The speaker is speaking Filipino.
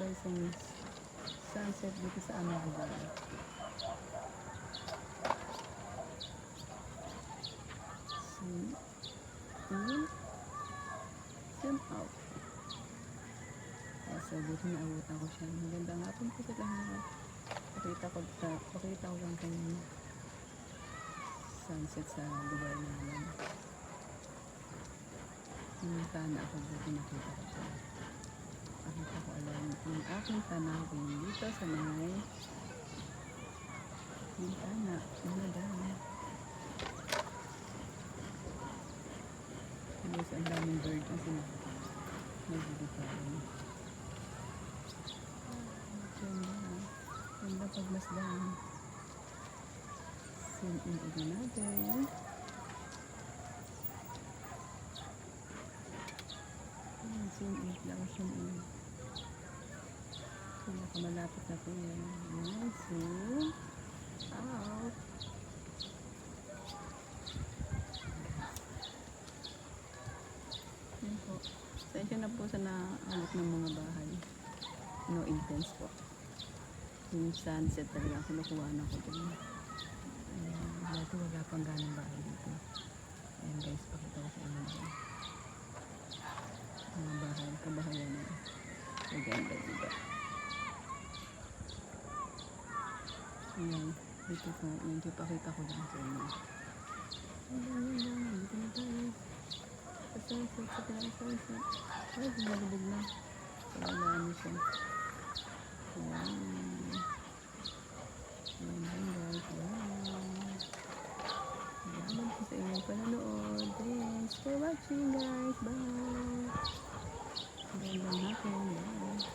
guys ang sunset dito sa aming lugar. Zoom out. So dito naabutan ko siya. Magandang hapon po sa lahat. Pakita ko lang kayong sunset sa lugar namin. Pumunta na ako dito, nakita ko siya. Pakita ko alam ang aking tanawin dito sa may bintana. Mga dami. Yes, ang daming bird kasi nagbibitaran. Ganda pagmasdan. Zoom in ulit natin. Zoom in lang, zoom in. Pinakamalapit na po yan. Zoom out. Yan po. Sensya na po sa naalit ng mga bahay. No intense po. Yung sunset talaga kinukuha na ko dun. Dati wala pang ganong bahay dito. Ayan guys, pakita ko sa inyo dyan. Mga bahay, kabahayan na. Maganda diba? Ayan, dito po, medyo pakita ko lang sa inyo. Ayan, dito na tayo. Sa sunset, sa sunset. Ay, bumalubog na. Wala na siya. Ayan. Ayan guys. Ayan. Salamat po sa inyong panonood. Thanks for watching guys. Bye.